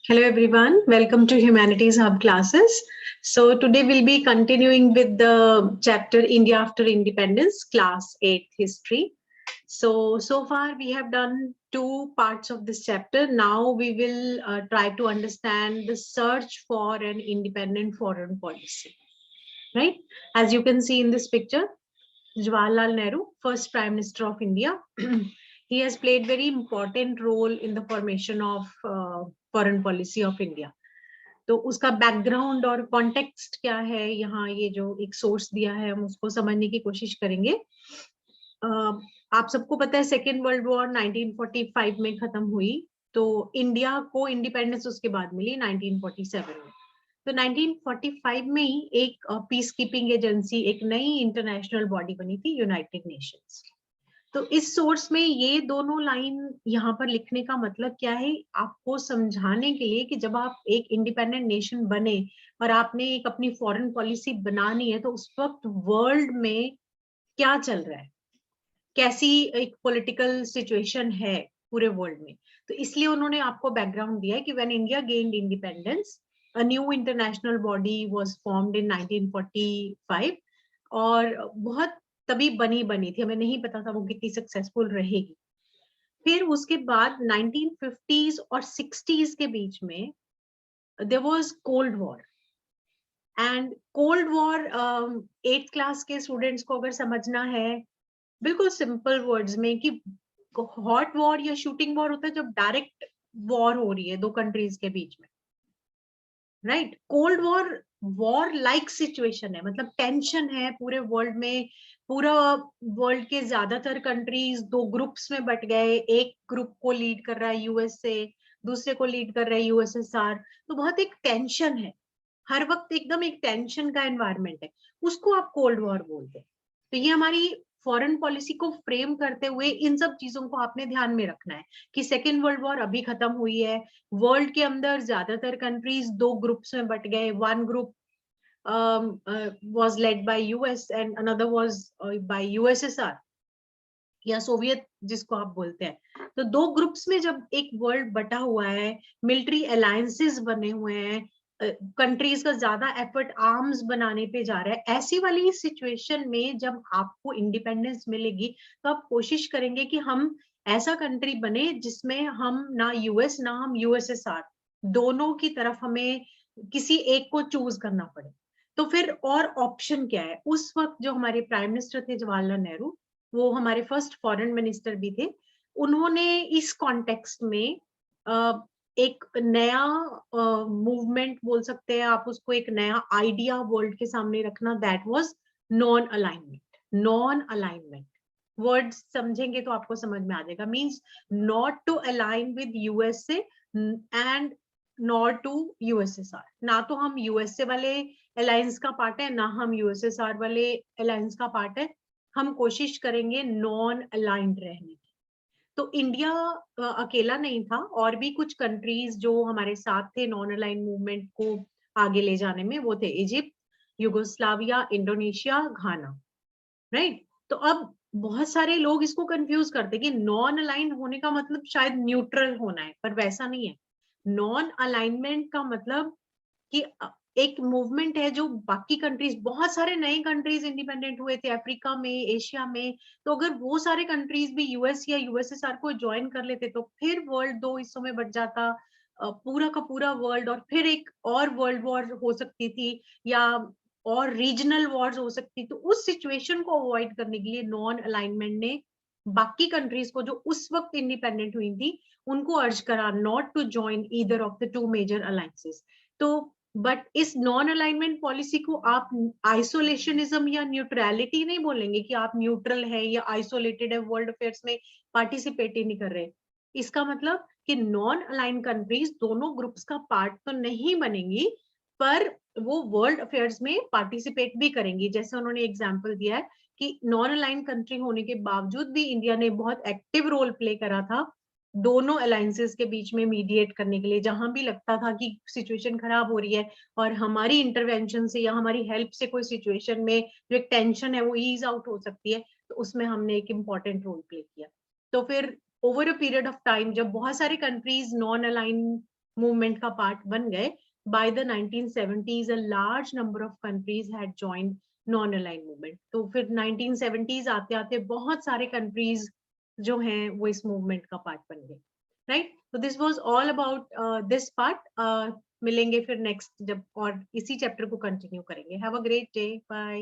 Hello everyone, welcome to Humanities Hub classes. So today we'll be continuing with the chapter India After Independence, class 8 history. So far we have done two parts of this chapter. Now we will try to understand the search for an independent foreign policy, right? As you can see in this picture, Jawaharlal Nehru, first Prime Minister of India. He has played very important role in the formation of foreign policy of India. तो उसका background और context क्या है, यहाँ ये जो एक source दिया है हम उसको समझने की कोशिश करेंगे। आप सबको पता है सेकेंड वर्ल्ड वॉर 1945 में खत्म हुई, तो इंडिया को इंडिपेंडेंस उसके बाद मिली 1947 में। तो 1945 में ही एक पीस कीपिंग एजेंसी, एक नई इंटरनेशनल बॉडी बनी थी, यूनाइटेड नेशंस। तो इस सोर्स में ये दोनों लाइन यहाँ पर लिखने का मतलब क्या है, आपको समझाने के लिए कि जब आप एक इंडिपेंडेंट नेशन बने और आपने एक अपनी फॉरेन पॉलिसी बनानी है, तो उस वक्त वर्ल्ड में क्या चल रहा है, कैसी एक पॉलिटिकल सिचुएशन है पूरे वर्ल्ड में। तो इसलिए उन्होंने आपको बैकग्राउंड दिया है कि when India gained independence, a new international body was formed in 1945 और बहुत तभी बनी थी, हमें नहीं पता था वो कितनी सक्सेसफुल रहेगी। फिर उसके बाद 1950s और 60s के बीच में there was cold war, and cold war 8th class के स्टूडेंट्स को अगर समझना है बिल्कुल सिंपल वर्ड्स में कि हॉट वॉर या शूटिंग वॉर होता है जब डायरेक्ट वॉर हो रही है दो कंट्रीज के बीच में, right. Cold war war like situation है, मतलब टेंशन है पूरे वर्ल्ड में। पूरा वर्ल्ड के ज्यादातर कंट्रीज दो ग्रुप्स में बट गए, एक ग्रुप को लीड कर रहा है यूएसए, दूसरे को लीड कर रहा है यूएसएसआर। तो बहुत एक टेंशन है, हर वक्त एकदम एक टेंशन का एनवायरनमेंट है, उसको आप कोल्ड वॉर बोलते हैं। तो ये हमारी फॉरेन पॉलिसी को फ्रेम करते हुए इन सब चीजों को आपने ध्यान में रखना है कि सेकेंड वर्ल्ड वॉर अभी खत्म हुई है, वर्ल्ड के अंदर ज्यादातर कंट्रीज दो ग्रुप्स में बट गए। One group was led by US and another was by USSR या सोवियत जिसको आप बोलते हैं। तो दो ग्रुप्स में जब एक वर्ल्ड बटा हुआ है, मिलिट्री अलायंसेस बने हुए हैं, कंट्रीज का ज्यादा एफर्ट आर्म्स बनाने पे जा रहा है, ऐसी वाली सिचुएशन में जब आपको इंडिपेंडेंस मिलेगी तो आप कोशिश करेंगे कि हम ऐसा कंट्री बने जिसमें हम ना यूएस ना हम यूएसएसआर, दोनों की तरफ हमें किसी एक को चूज करना पड़े। तो फिर और ऑप्शन क्या है, उस वक्त जो हमारे प्राइम मिनिस्टर थे जवाहरलाल नेहरू, वो हमारे फर्स्ट फॉरेन मिनिस्टर भी थे, उन्होंने इस कॉन्टेक्स्ट में एक नया मूवमेंट बोल सकते हैं आप उसको, एक नया आइडिया वर्ल्ड के सामने रखना, that was non alignment. Non alignment word समझेंगे तो आपको समझ में आ जाएगा, means not to align with USA and not to USSR. ना तो हम यूएसए वाले अलायंस का पार्ट है, ना हम यूएसएसआर वाले अलायंस का पार्ट है, हम कोशिश करेंगे नॉन अलाइंड रहने की। तो इंडिया अकेला नहीं था, और भी कुछ कंट्रीज जो हमारे साथ थे नॉन अलाइन मूवमेंट को आगे ले जाने में, वो थे इजिप्ट, युगोस्लाविया, इंडोनेशिया, घाना, राइट। तो अब बहुत सारे लोग इसको कंफ्यूज करते कि नॉन अलाइन होने का मतलब शायद न्यूट्रल होना है, पर वैसा नहीं है। नॉन अलाइनमेंट का मतलब कि एक मूवमेंट है जो बाकी कंट्रीज, बहुत सारे नए कंट्रीज इंडिपेंडेंट हुए थे अफ्रीका में, एशिया में, तो अगर वो सारे कंट्रीज भी यूएस या यूएसएसआर को ज्वाइन कर लेते तो फिर वर्ल्ड दो हिस्सों में बट जाता, पूरा का पूरा वर्ल्ड, और फिर एक और वर्ल्ड वॉर हो सकती थी या और रीजनल वॉर्स हो सकती। तो उस सिचुएशन को अवॉइड करने के लिए नॉन अलाइनमेंट ने बाकी कंट्रीज को जो उस वक्त इंडिपेंडेंट हुई थी उनको अर्ज करा not to join either of the two major alliances. तो बट इस नॉन अलाइनमेंट पॉलिसी को आप आइसोलेशनिज्म या न्यूट्रलिटी नहीं बोलेंगे कि आप न्यूट्रल है या आइसोलेटेड है, वर्ल्ड अफेयर्स में पार्टिसिपेट ही नहीं कर रहे। इसका मतलब कि नॉन अलाइन कंट्रीज दोनों ग्रुप्स का पार्ट तो नहीं बनेंगी, पर वो वर्ल्ड अफेयर्स में पार्टिसिपेट भी करेंगी। जैसे उन्होंने एग्जांपल दिया है कि नॉन अलाइन कंट्री होने के बावजूद भी इंडिया ने बहुत एक्टिव रोल प्ले करा था दोनों अलायंसेस के बीच में मीडिएट करने के लिए, जहां भी लगता था कि सिचुएशन खराब हो रही है और हमारी इंटरवेंशन से या हमारी हेल्प से कोई सिचुएशन में जो एक टेंशन है वो ईज आउट हो सकती है, तो उसमें हमने एक इम्पॉर्टेंट रोल प्ले किया। तो फिर over a period of time जब बहुत सारे कंट्रीज नॉन अलाइन मूवमेंट का पार्ट बन गए. By the 1970s, a large number of countries had joined non-aligned movement. तो फिर 1970s आते आते बहुत सारे countries जो हैं वो इस movement का part बन गए. Right? So this was all about this part. मिलेंगे फिर next जब और इसी chapter को continue करेंगे. Have a great day. Bye.